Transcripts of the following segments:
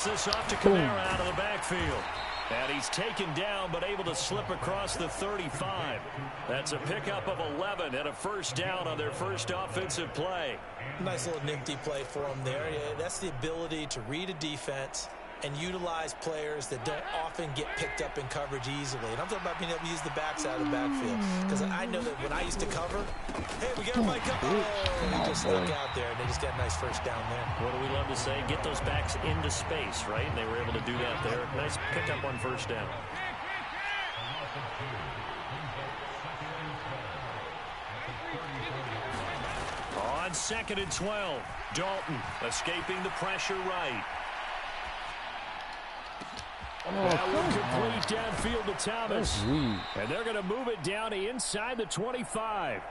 This off to Kamara out of the backfield. And he's taken down, but able to slip across the 35. That's a pickup of 11 and a first down on their first offensive play. Nice little nifty play for him there. Yeah, that's the ability to read a defense and utilize players that don't often get picked up in coverage easily. And I'm talking about being able to use the backside of the backfield. Because I know that when I used to cover, hey, we got a Mike. Oh, he just stuck out there, and they just got a nice first down there. What do we love to say? Get those backs into space, right? And they were able to do that there. Nice pickup on first down. On 2nd and 12, Dalton escaping the pressure right. That will complete downfield to Thomas. And they're going to move it down to inside the 25.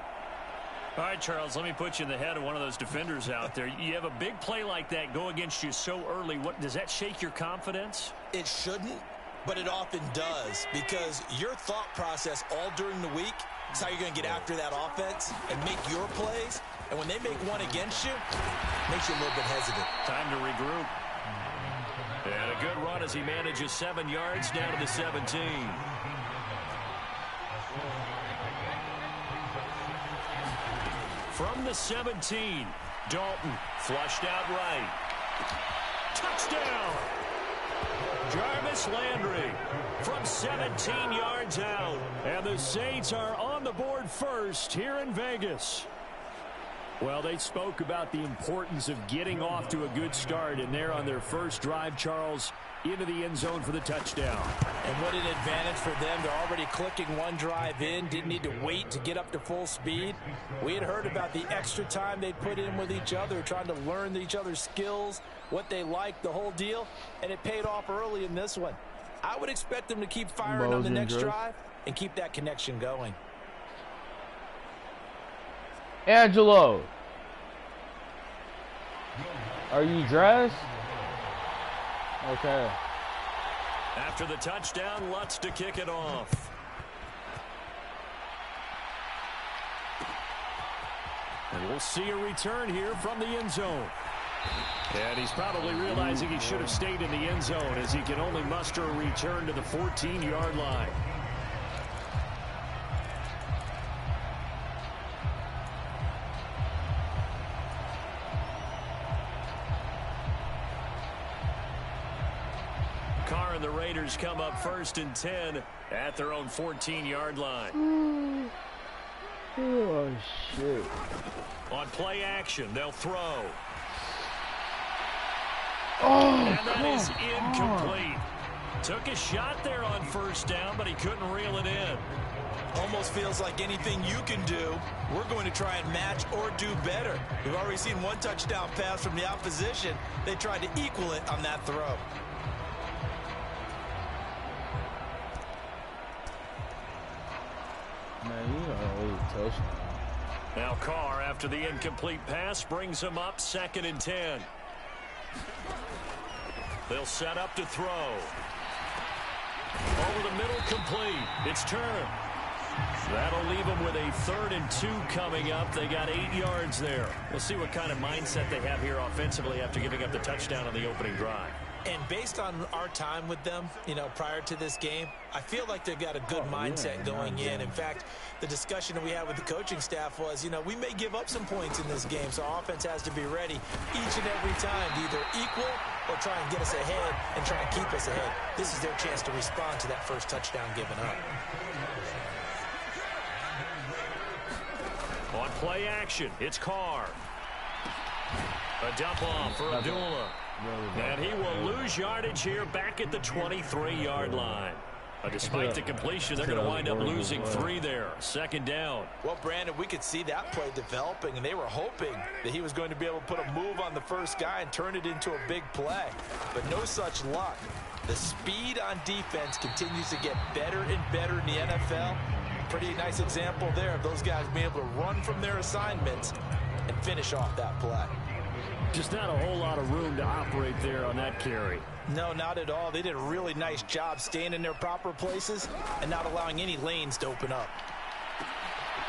All right, Charles, let me put you in the head of one of those defenders out there. You have a big play like that go against you so early. What does that shake your confidence? It shouldn't, but it often does, because your thought process all during the week is how you're going to get after that offense and make your plays. And when they make one against you, it makes you a little bit hesitant. Time to regroup. And a good run as he manages 7 yards down to the 17. From the 17, Dalton flushed out right. Touchdown! Jarvis Landry from 17 yards out. And the Saints are on the board first here in Vegas. Well, they spoke about the importance of getting off to a good start, and they're on their first drive, Charles, into the end zone for the touchdown. And what an advantage for them. They're already clicking one drive in, didn't need to wait to get up to full speed. We had heard about the extra time they put in with each other, trying to learn each other's skills, what they like, the whole deal, and it paid off early in this one. I would expect them to keep firing on the next drive and keep that connection going. Angelo, are you dressed? Okay. After the touchdown, Lutz to kick it off. And we'll see a return here from the end zone. And he's probably realizing he should have stayed in the end zone, as he can only muster a return to the 14-yard line. Carr and the Raiders come up 1st and 10 at their own 14-yard line. Oh, shit. On play action, they'll throw. Oh, and that is incomplete. Took a shot there on first down, but he couldn't reel it in. Almost feels like anything you can do, we're going to try and match or do better. We've already seen one touchdown pass from the opposition. They tried to equal it on that throw. Man, you don't leave touchdown. Now Carr, after the incomplete pass, brings him up 2nd and 10. They'll set up to throw. Over the middle, complete. It's Turner. That'll leave them with a 3rd and 2 coming up. They got 8 yards there. We'll see what kind of mindset they have here offensively after giving up the touchdown on the opening drive. And based on our time with them, prior to this game, I feel like they've got a good mindset going in. In fact, the discussion that we had with the coaching staff was, we may give up some points in this game, so our offense has to be ready each and every time to either equal or try and get us ahead and try and keep us ahead. This is their chance to respond to that first touchdown given up. On play action, it's Carr. A dump off for Abdullah. And he will lose yardage here back at the 23-yard line. Despite the completion, they're going to wind up losing 3 there. 2nd down. Well, Brandon, we could see that play developing, and they were hoping that he was going to be able to put a move on the first guy and turn it into a big play. But no such luck. The speed on defense continues to get better and better in the NFL. Pretty nice example there of those guys being able to run from their assignments and finish off that play. Just not a whole lot of room to operate there on that carry. No, not at all. They did a really nice job staying in their proper places and not allowing any lanes to open up.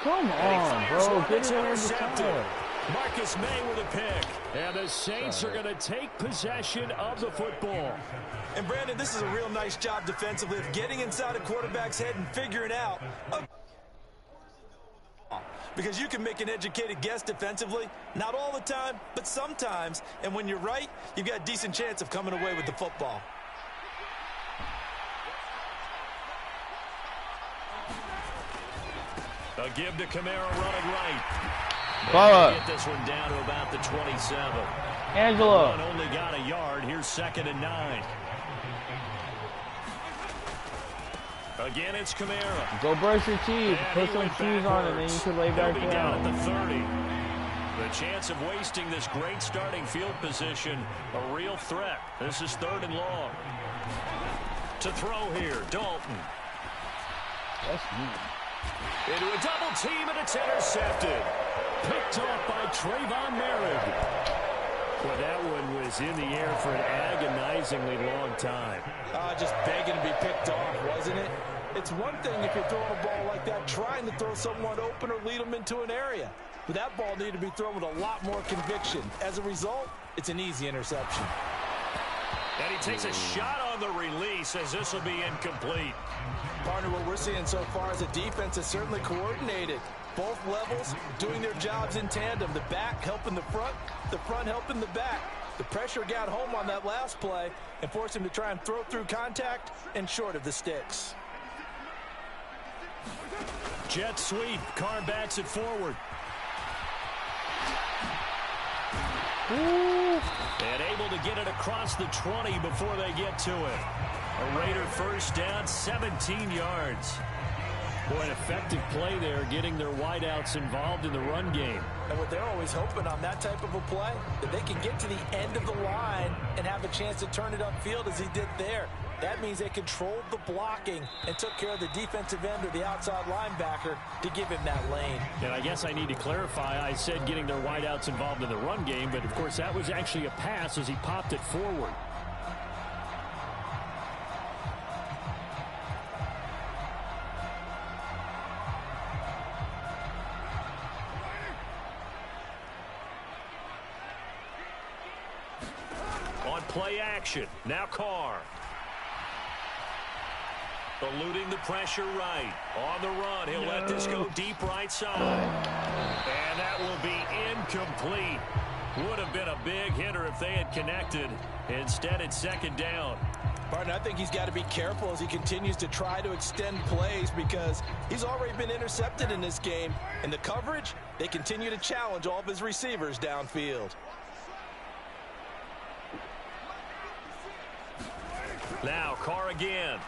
Come on, bro. Get it intercepted. Marcus May with a pick. And the Saints are going to take possession of the football. And, Brandon, this is a real nice job defensively of getting inside a quarterback's head and figuring out. Because you can make an educated guess defensively, not all the time, but sometimes. And when you're right, you've got a decent chance of coming away with the football. A give to Kamara running right. Get this one down to about the 27. Angela. Only got a yard. Here's 2nd and 9. Again, it's Kamara. Go brush your teeth. Put some cheese on it, and then you can lay back Down down. at the 30. The chance of wasting this great starting field position, a real threat. This is 3rd and long. To throw here, Dalton. That's neat. Into a double team, and it's intercepted. Picked off by Trayvon Merritt. Well, that one was in the air for an agonizingly long time. Just begging to be picked off, wasn't it? It's one thing if you're throwing a ball like that, trying to throw someone open or lead them into an area. But that ball needed to be thrown with a lot more conviction. As a result, it's an easy interception. And he takes a shot on the release as this will be incomplete. Partner, what we're seeing so far is a defense is certainly coordinated. Both levels doing their jobs in tandem. The back helping the front helping the back. The pressure got home on that last play and forced him to try and throw through contact and short of the sticks. Jet sweep. Carr bats it forward. Ooh. And able to get it across the 20 before they get to it. A Raider first down, 17 yards. Boy, an effective play there, getting their wideouts involved in the run game. And what they're always hoping on that type of a play, that they can get to the end of the line and have a chance to turn it upfield as he did there. That means they controlled the blocking and took care of the defensive end or the outside linebacker to give him that lane. And I guess I need to clarify, I said getting their wideouts involved in the run game, but of course that was actually a pass as he popped it forward. On play action, now Carr. Eluding the pressure right. On the run, he'll let this go deep right side. And that will be incomplete. Would have been a big hitter if they had connected. Instead, it's 2nd down. Martin, I think he's got to be careful as he continues to try to extend plays because he's already been intercepted in this game. And the coverage, they continue to challenge all of his receivers downfield. Now, Carr again.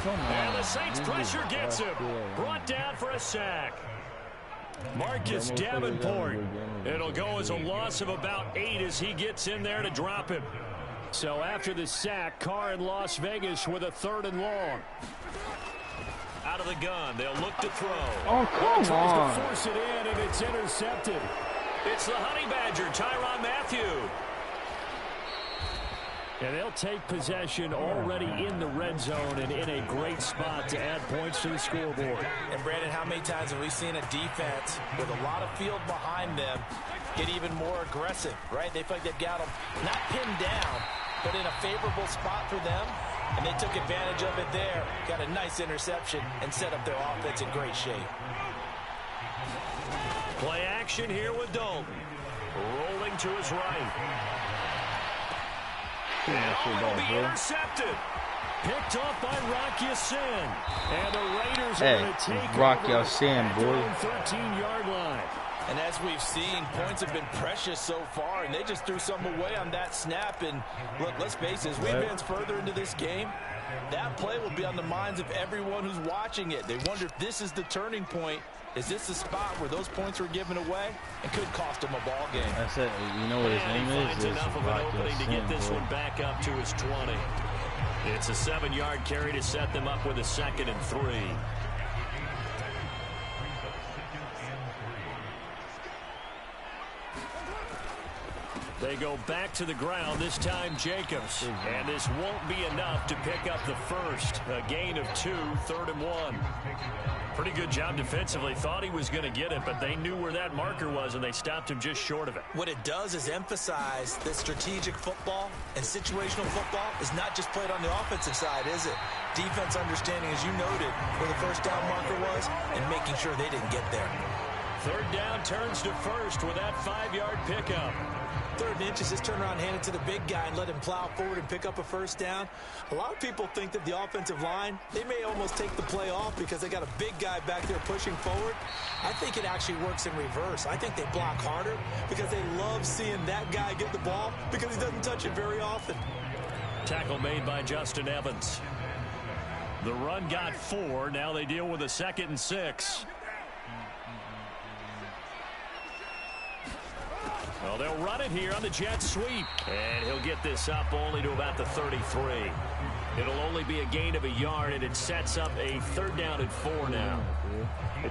Come on. And the Saints pressure gets him. Brought down for a sack. Marcus Davenport. It'll go as a loss of about 8 as he gets in there to drop him. So after the sack, Carr in Las Vegas with a 3rd and long. Out of the gun, they'll look to throw. Oh, come Tries on. to force it in, and it's intercepted. It's the Honey Badger, Tyrann Mathieu. And they'll take possession already in the red zone and in a great spot to add points to the scoreboard. And, Brandon, how many times have we seen a defense with a lot of field behind them get even more aggressive, right? They feel like they've got them not pinned down, but in a favorable spot for them, and they took advantage of it there. Got a nice interception and set up their offense in great shape. Play action here with Dalton. Rolling to his right. And will be intercepted. Picked off by Rock Ya-Sin. And the Raiders are going to take Rock over Ya-Sin, at boy. their own 13-yard line. And as we've seen, points have been precious so far, and they just threw some away on that snap. And look, let's face it, as we advance further into this game, that play will be on the minds of everyone who's watching it. They wonder if this is the turning point. Is this the spot where those points were given away and could cost them a ball game? That's it. You know what his And he name finds is? enough of an opening to get this one back up to his 20. It's a 7-yard carry to set them up with a 2nd and 3. They go back to the ground, this time Jacobs. And this won't be enough to pick up the first. A gain of 2, 3rd and 1. Pretty good job defensively. Thought he was going to get it, but they knew where that marker was, and they stopped him just short of it. What it does is emphasize that strategic football and situational football is not just played on the offensive side, is it? Defense understanding, as you noted, where the first down marker was and making sure they didn't get there. 3rd down turns to first with that 5-yard pickup. 3rd and inches, just turn around, hand it to the big guy and let him plow forward and pick up a first down. A lot of people think that the offensive line, they may almost take the play off because they got a big guy back there pushing forward. I think it actually works in reverse. I think they block harder because they love seeing that guy get the ball because he doesn't touch it very often. Tackle made by Justin Evans. The run got 4. Now they deal with a 2nd and 6. Well, they'll run it here on the jet sweep. And he'll get this up only to about the 33. It'll only be a gain of a yard, and it sets up a 3rd down and 4 now.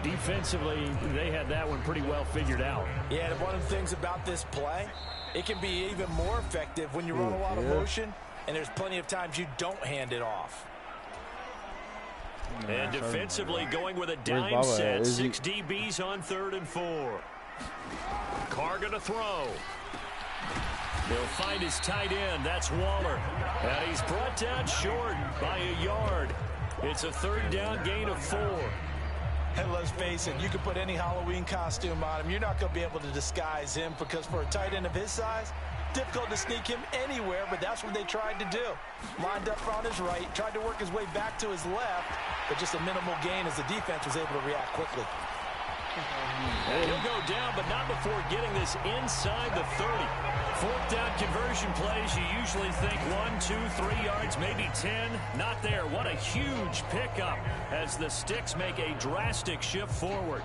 Defensively, they had that one pretty well figured out. Yeah, and one of the things about this play, it can be even more effective when you run a lot of motion, and there's plenty of times you don't hand it off. And defensively going with a dime set. 6 DBs on 3rd and 4. Carr going to throw. He'll find his tight end. That's Waller. And he's brought down short by a yard. It's a 3rd down gain of 4. And let's face it, you can put any Halloween costume on him. You're not going to be able to disguise him because for a tight end of his size, difficult to sneak him anywhere, but that's what they tried to do. Lined up on his right, tried to work his way back to his left, but just a minimal gain as the defense was able to react quickly. And he'll go down, but not before getting this inside the 30. 4th down conversion plays, you usually think 1, 2, 3 yards, maybe 10. Not there. What a huge pickup as the Sticks make a drastic shift forward.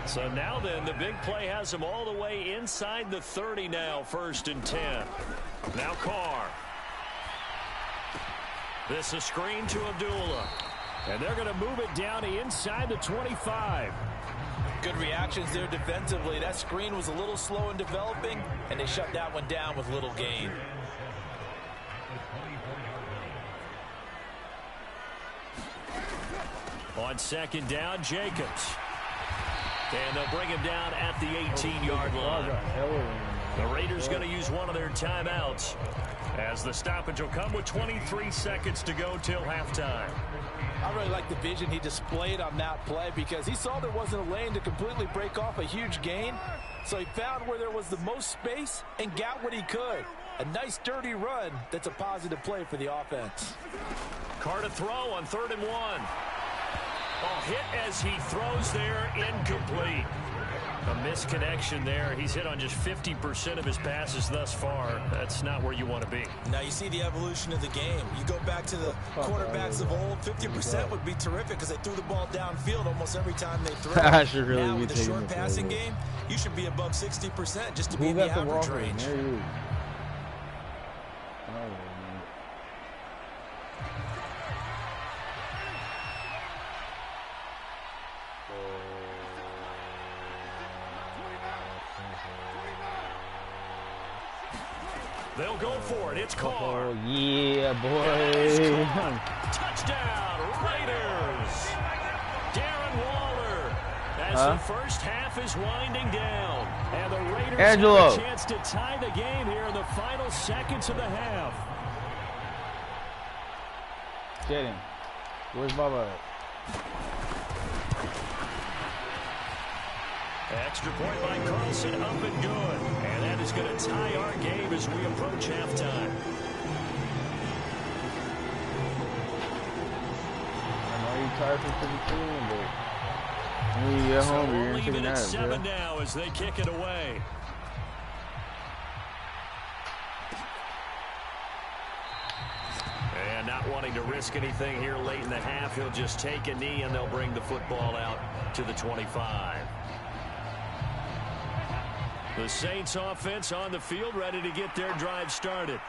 So now then, the big play has them all the way inside the 30 now, 1st and 10. Now Carr. This a screen to Abdullah. And they're going to move it down inside the 25. Good reactions there defensively. That screen was a little slow in developing, and they shut that one down with little gain. On 2nd down, Jacobs. And they'll bring him down at the 18-yard line. The Raiders going to use one of their timeouts as the stoppage will come with 23 seconds to go till halftime. I really like the vision he displayed on that play because he saw there wasn't a lane to completely break off a huge gain. So he found where there was the most space and got what he could. A nice dirty run that's a positive play for the offense. Carr to throw on 3rd and 1. Oh, hit as he throws there, incomplete. A misconnection there. He's hit on just 50% of his passes thus far. That's not where you want to be. Now you see the evolution of the game. You go back to the quarterbacks of old, 50% would be terrific because they threw the ball downfield almost every time they threw it. I should really now be with a taking short the passing game, you should be above 60% just to be in the average range. They'll go for it. It's Carr. Oh, yeah, boy. Touchdown, Raiders. Darren Waller as the first half is winding down. And the Raiders have a chance to tie the game here in the final seconds of the half. Get him. Where's Bubba? Extra point by Carlson, up and good. And that is going to tie our game as we approach halftime. I know you're tired from 15, but when you get home, you're going to take a nap, 7 now as they kick it away. And not wanting to risk anything here late in the half, he'll just take a knee and they'll bring the football out to the 25. The Saints offense on the field ready to get their drive started.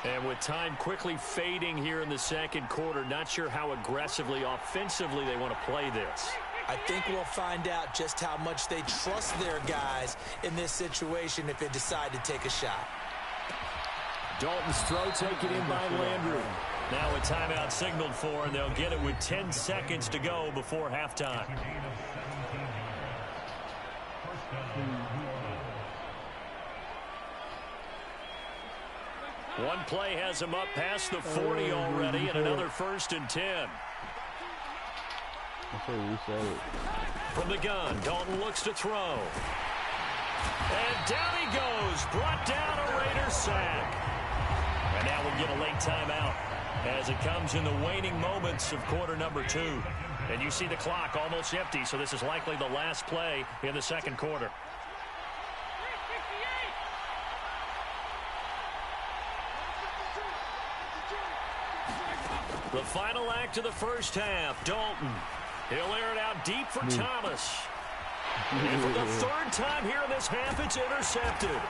And with time quickly fading here in the second quarter, not sure how aggressively, offensively they want to play this. I think we'll find out just how much they trust their guys in this situation if they decide to take a shot. Dalton's throw taken in by Landry. Now a timeout signaled for, and they'll get it with 10 seconds to go before halftime. One play has him up past the 40 already, and another 1st and 10. From the gun, Dalton looks to throw. And down he goes, brought down a Raider sack. And now we'll get a late timeout as it comes in the waning moments of quarter number 2. And you see the clock almost empty, so this is likely the last play in the second quarter. The final act of the first half, Dalton. He'll air it out deep for Thomas. And for the 3rd time here in this half, it's intercepted.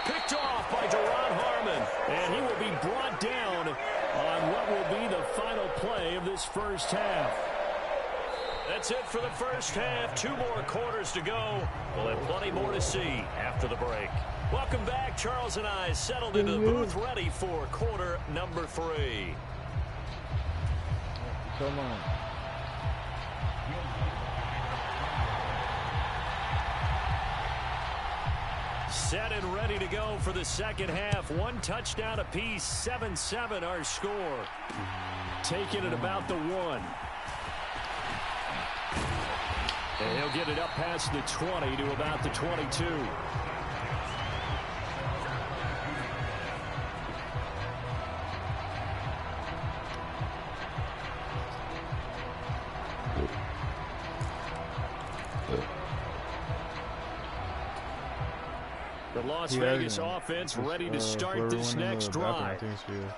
Picked off by Duron Harmon. And he will be brought down on what will be the final play of this first half. That's it for the first half. 2 more quarters to go. We'll have plenty more to see after the break. Welcome back. Charles and I settled into the booth, ready for quarter number 3. Come on. Set and ready to go for the second half. 1 touchdown apiece. 7-7 our score. Taking it about the 1. And he'll get it up past the 20 to about the 22. The Las Vegas offense ready to start this next drive.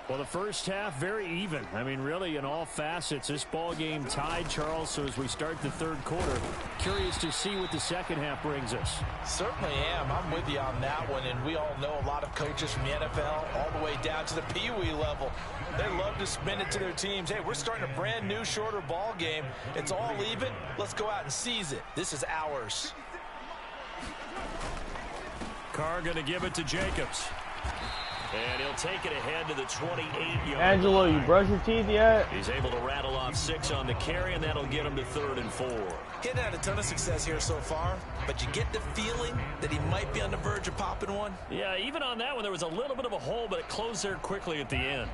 Well, the first half, very even. I mean, really, in all facets, this ball game tied, Charles. So as we start the third quarter, curious to see what the second half brings us. Certainly am. I'm with you on that one. And we all know a lot of coaches from the NFL all the way down to the Pee-wee level. They love to spin it to their teams. Hey, we're starting a brand new, shorter ball game. It's all even. Let's go out and seize it. This is ours. Carr going to give it to Jacobs. And he'll take it ahead to the 28-yard Angelo, line. you brush your teeth yet? He's able to rattle off 6 on the carry, and that'll get him to 3rd and 4. He hadn't had a ton of success here so far, but you get the feeling that he might be on the verge of popping one. Yeah, even on that one, there was a little bit of a hole, but it closed there quickly at the end.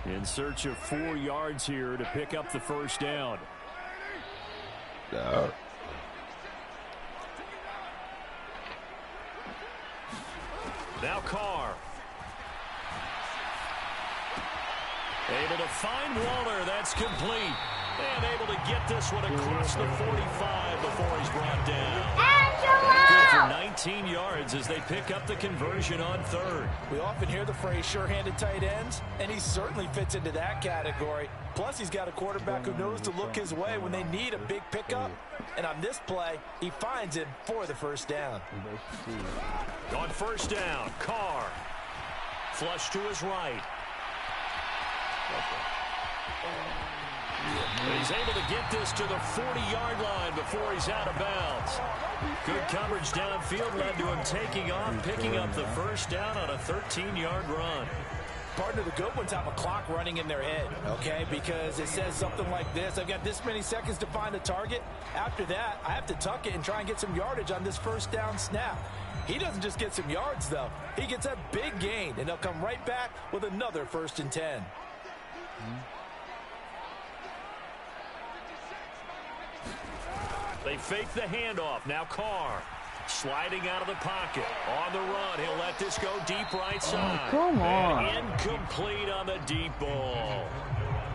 In search of 4 yards here to pick up the first down. Now Carr. Able to find Waller. That's complete. And able to get this one across the 45 before he's brought down. Good for 19 yards as they pick up the conversion on 3rd. We often hear the phrase sure-handed tight ends, and he certainly fits into that category. Plus, he's got a quarterback who knows to look his way when they need a big pickup. And on this play, he finds him for the first down. On first down, Carr. Flush to his right. He's able to get this to the 40-yard line before he's out of bounds. Good coverage downfield led to him taking off, picking up the first down on a 13-yard run. Partner, the good ones have a clock running in their head, okay? Because it says something like this. I've got this many seconds to find a target. After that, I have to tuck it and try and get some yardage on this first down snap. He doesn't just get some yards, though. He gets a big gain, and they'll come right back with another 1st and 10. They fake the handoff. Now Carr sliding out of the pocket. On the run, he'll let this go deep right side. Oh, come on. And incomplete on the deep ball.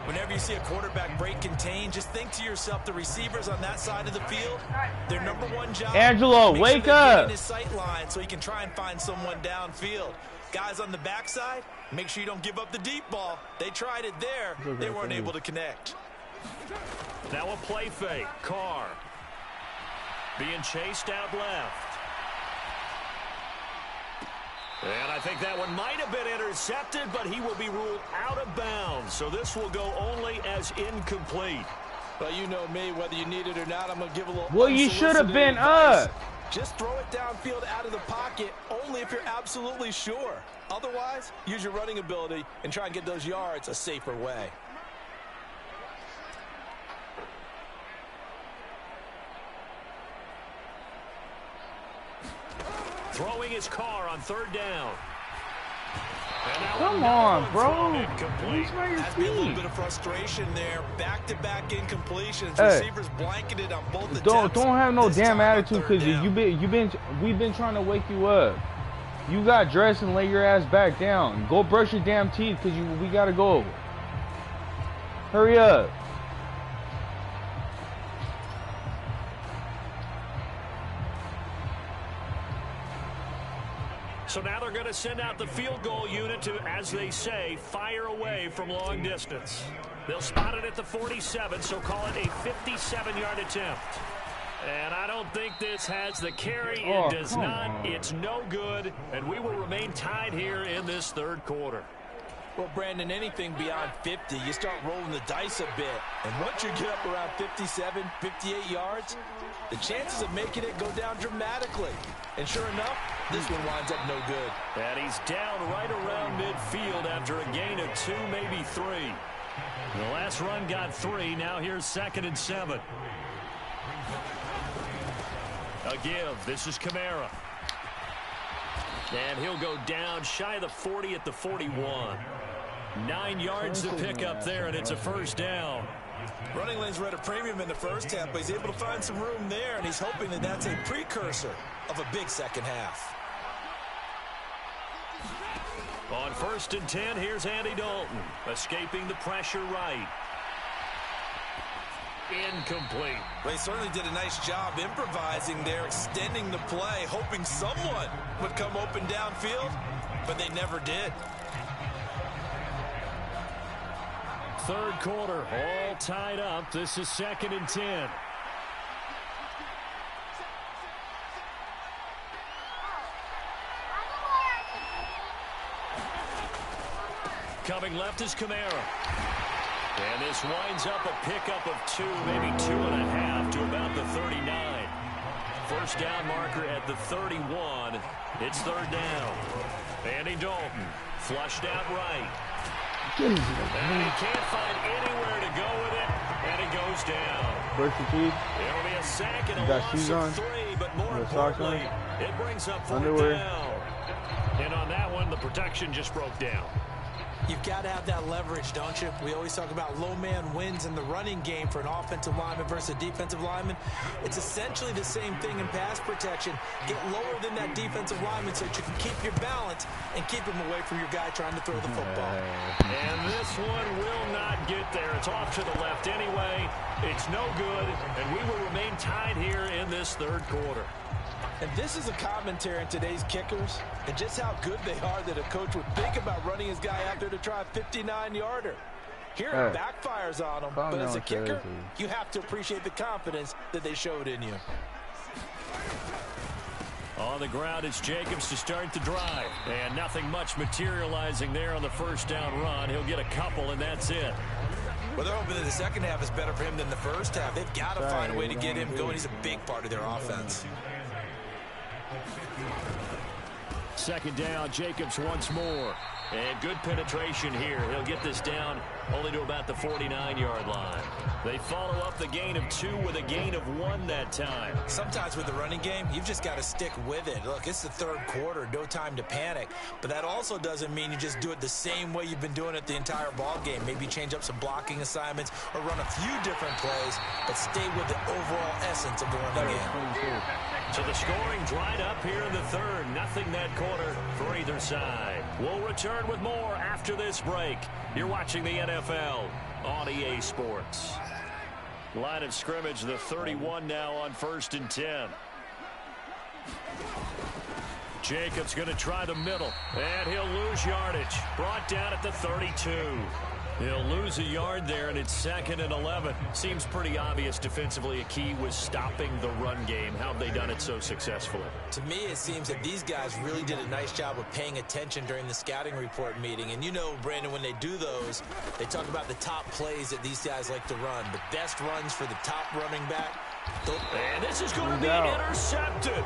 Whenever you see a quarterback break contain, just think to yourself, the receivers on that side of the field, their number one job, Angelo, wake up. In his sight line so he can try and find someone downfield. Guys on the backside, make sure you don't give up the deep ball. They tried it there. They weren't able to connect. Now a play fake. Carr being chased out left. And I think that one might have been intercepted, but he will be ruled out of bounds. So this will go only as incomplete. Well, you know me, whether you need it or not, I'm going to give a little. Well, you should have been up. Just throw it downfield out of the pocket, only if you're absolutely sure. Otherwise, use your running ability and try and get those yards a safer way. Throwing his car on 3rd down. Come on, bro. Has been a little bit of frustration there. Back-to-back incompletions. Receivers blanketed on both attempts. Don't have no damn attitude, because we've been trying to wake you up. You got dressed and lay your ass back down. Go brush your damn teeth, because we gotta go. Hurry up. So now they're going to send out the field goal unit to, as they say, fire away from long distance. They'll spot it at the 47, so call it a 57-yard attempt. And I don't think this has the carry. It does not. It's no good, and we will remain tied here in this 3rd quarter. Well, Brandon, anything beyond 50, you start rolling the dice a bit. And once you get up around 57, 58 yards, the chances of making it go down dramatically. And sure enough, this one winds up no good. And he's down right around midfield after a gain of 2, maybe 3. The last run got 3. Now here's 2nd and 7. A give. This is Kamara. And he'll go down shy of the 40 at the 41. 9 yards to pick up there, and it's a 1st down. Running lanes were at a premium in the first half, but he's able to find some room there, and he's hoping that that's a precursor of a big second half. On 1st and 10, here's Andy Dalton, escaping the pressure right. Incomplete. Well, he certainly did a nice job improvising there, extending the play, hoping someone would come open downfield, but they never did. 3rd quarter, all tied up. This is 2nd and 10. Coming left is Kamara. And this winds up a pickup of 2, maybe 2.5 to about the 39. 1st down marker at the 31. It's 3rd down. Andy Dalton flushed out right. And he can't find anywhere to go with it, and it goes down. It'll be a sack and a loss of 3, but more importantly, it brings up 4th down. And on that one, the protection just broke down. You've got to have that leverage, don't you? We always talk about low man wins in the running game for an offensive lineman versus a defensive lineman. It's essentially the same thing in pass protection. Get lower than that defensive lineman so that you can keep your balance and keep him away from your guy trying to throw the football. And this one will not get there. It's off to the left anyway. It's no good, and we will remain tied here in this 3rd quarter. And this is a commentary on today's kickers and just how good they are that a coach would think about running his guy out there to try a 59-yarder. Here it backfires on them, but as a kicker, you have to appreciate the confidence that they showed in you. On the ground, it's Jacobs to start the drive. And nothing much materializing there on the 1st down run. He'll get a couple, and that's it. Well, they're hoping that the second half is better for him than the first half. They've got to find a way to get him going. He's a big part of their offense. 2nd down, Jacobs once more. And good penetration here. He'll get this down only to about the 49-yard line. They follow up the gain of 2 with a gain of 1 that time. Sometimes with the running game, you've just got to stick with it. Look, it's the 3rd quarter, no time to panic. But that also doesn't mean you just do it the same way you've been doing it the entire ball game. Maybe change up some blocking assignments or run a few different plays, but stay with the overall essence of the running game. So the scoring dried up here in the 3rd. Nothing that quarter for either side. We'll return with more after this break. You're watching the NFL on EA Sports. Line of scrimmage, the 31 now on 1st and 10. Jacobs going to try the middle, and he'll lose yardage. Brought down at the 32. He'll lose a yard there, and it's 2nd and 11. Seems pretty obvious defensively a key was stopping the run game. How have they done it so successfully? To me, it seems that these guys really did a nice job of paying attention during the scouting report meeting. And you know, Brandon, when they do those, they talk about the top plays that these guys like to run. The best runs for the top running back. And this is going to be intercepted.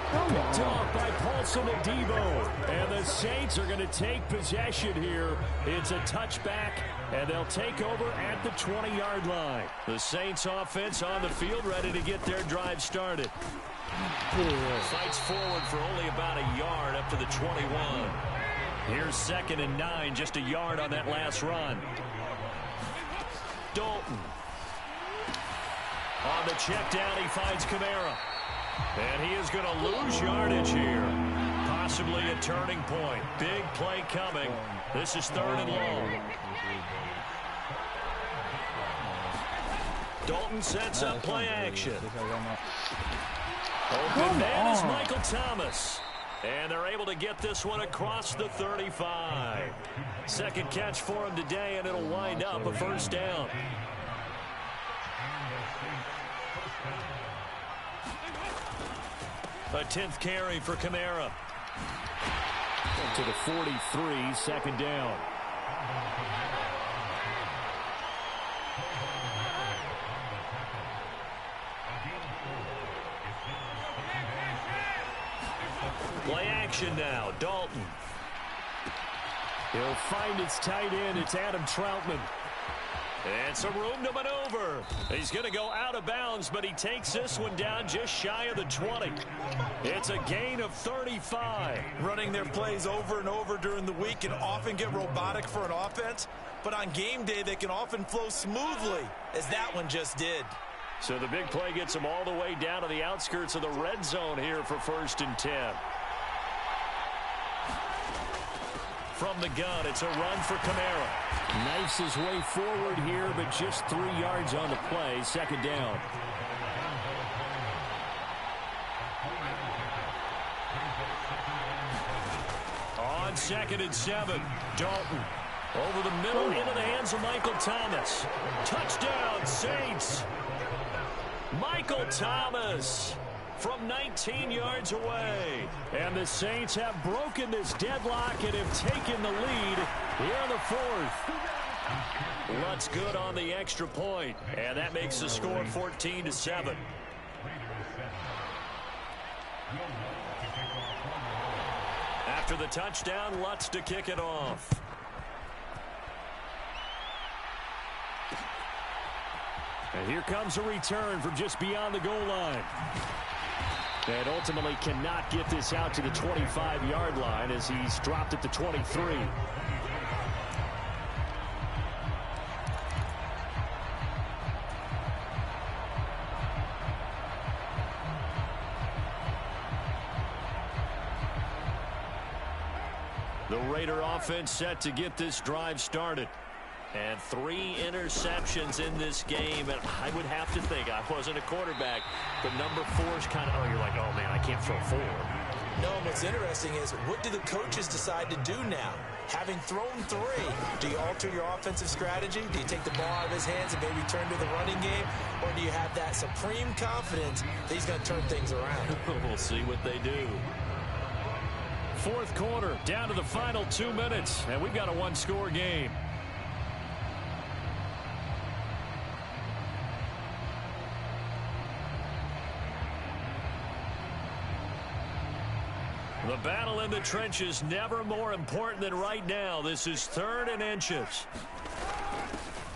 Picked off by Paulson Adebo. And the Saints are going to take possession here. It's a touchback, and they'll take over at the 20-yard line. The Saints offense on the field, ready to get their drive started. Fights forward for only about a yard up to the 21. Here's 2nd and 9, just a yard on that last run. Dalton. On the check down, he finds Kamara. And he is going to lose yardage here. Possibly a turning point. Big play coming. This is 3rd and long. Dalton sets up play action. Open man is Michael Thomas. And they're able to get this one across the 35. Second catch for him today, and it'll wind up a 1st down. A 10th carry for Kamara. To the 43, 2nd down. Play action now, Dalton. He'll find his tight end. It's Adam Troutman. And some room to maneuver. He's going to go out of bounds, but he takes this one down just shy of the 20. It's a gain of 35. Running their plays over and over during the week can often get robotic for an offense, but on game day they can often flow smoothly, as that one just did. So the big play gets them all the way down to the outskirts of the red zone here for 1st and 10. From the gun, it's a run for Kamara. Knifes his way forward here, but just 3 yards on the play. 2nd down. On 2nd and 7, Dalton. Over the middle, into the hands of Michael Thomas. Touchdown, Saints. Michael Thomas from 19 yards away. And the Saints have broken this deadlock and have taken the lead here in the 4th. Lutz good on the extra point, and that makes the score 14-7. After the touchdown, Lutz to kick it off. And here comes a return from just beyond the goal line. And ultimately cannot get this out to the 25-yard line as he's dropped at the 23. The Raider offense set to get this drive started. And 3 interceptions in this game, and I would have to think, I wasn't a quarterback, but number 4 is kind of, you're like, oh, man, I can't throw 4. No, what's interesting is, what do the coaches decide to do now? Having thrown 3, do you alter your offensive strategy? Do you take the ball out of his hands and maybe turn to the running game? Or do you have that supreme confidence that he's going to turn things around? We'll see what they do. 4th quarter, down to the final 2 minutes, and we've got a 1-score game. The battle in the trenches never more important than right now. This is 3rd and inches.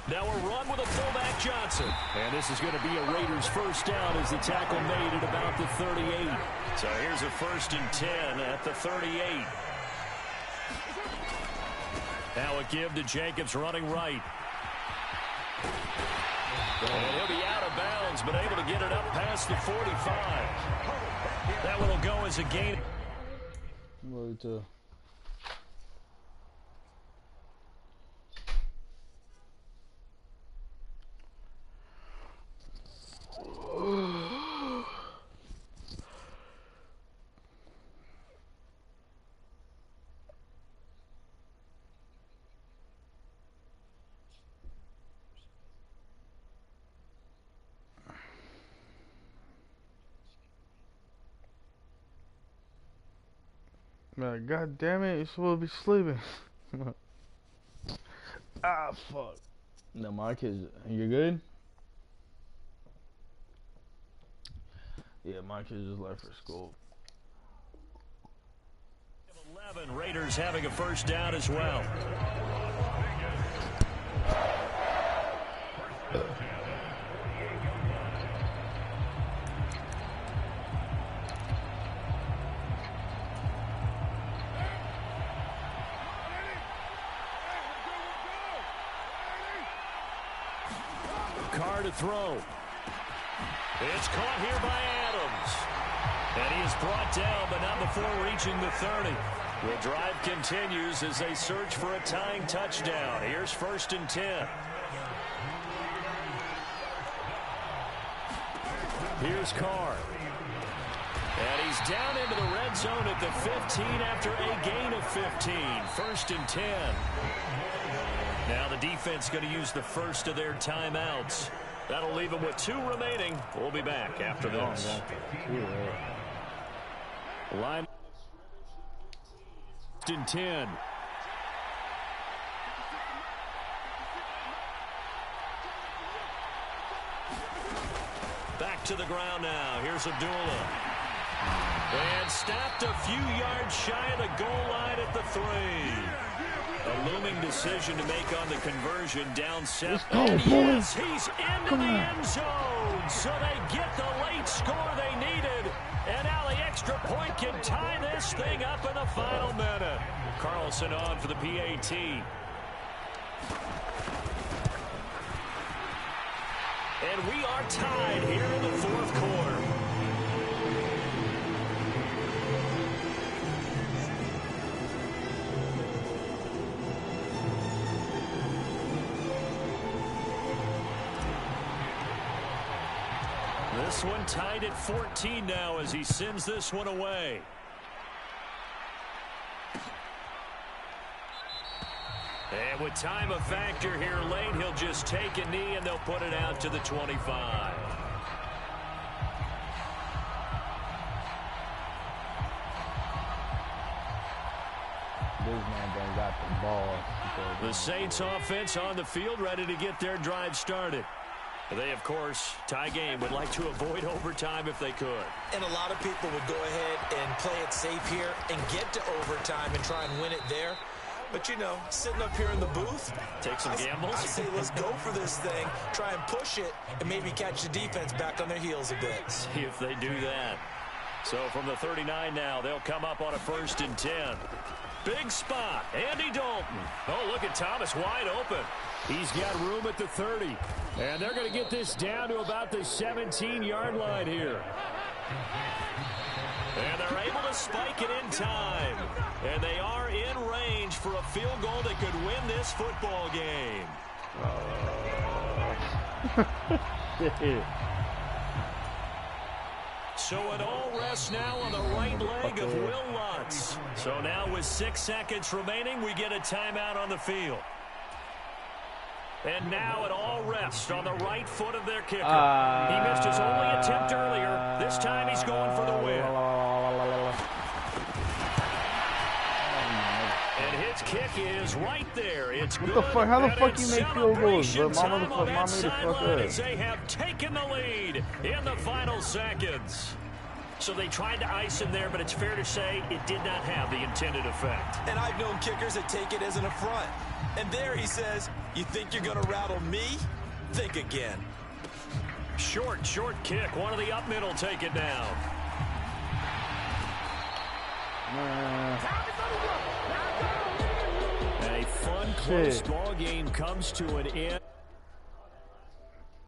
Now a run with a fullback Johnson. And this is going to be a Raiders 1st down as the tackle made at about the 38. So here's a 1st and 10 at the 38. Now a give to Jacobs running right. And he'll be out of bounds, but able to get it up past the 45. That one will go as a gain. Word to. Man, God damn it, you're supposed to be sleeping. Ah, fuck. No, my kids, you good? Yeah, my kids just left for school. 11, Raiders having a first down as well. Carr to throw. It's caught here by Adams. And he is brought down, but not before reaching the 30. The drive continues as they search for a tying touchdown. Here's 1st and 10. Here's Carr. And he's down into the red zone at the 15 after a gain of 15. 1st and 10. Now the defense going to use the first of their timeouts. That'll leave them with 2 remaining. We'll be back after this. Line in 10. Back to the ground now. Here's Abdullah. And stopped a few yards shy of the goal line at the 3. A looming decision to make on the conversion, down 7. Yes, he's into the end zone. So they get the late score they needed. And now the extra point can tie this thing up in the final minute. Carlson on for the PAT. And we are tied here in the 4th quarter. This one tied at 14 now as he sends this one away. And with time a factor here late, he'll just take a knee and they'll put it out to the 25. This man done got the ball. The Saints offense on the field, ready to get their drive started. They, of course, tie game, would like to avoid overtime if they could. And a lot of people would go ahead and play it safe here and get to overtime and try and win it there. But, you know, sitting up here in the booth, take some gambles. I say let's go for this thing, try and push it, and maybe catch the defense back on their heels a bit. See if they do that. So from the 39 now, they'll come up on a 1st and 10. Big spot, Andy Dalton. Oh, look at Thomas wide open. He's got room at the 30. And they're going to get this down to about the 17-yard line here. And they're able to spike it in time. And they are in range for a field goal that could win this football game. So it all rests now on the right leg of Will Lutz. So now with 6 seconds remaining, we get a timeout on the field. And now it all rests on the right foot of their kicker. He missed his only attempt earlier. This time he's going for the win. And his kick is right there. It's good. What the fuck? How the fuck you make field goals? But Mama the fuck up. As they have taken the lead in the final seconds. So they tried to ice him there, but it's fair to say it did not have the intended effect. And I've known kickers that take it as an affront. And there he says, you think you're going to rattle me? Think again. Short kick. One of the up middle take it down. A fun, close ball game comes to an end.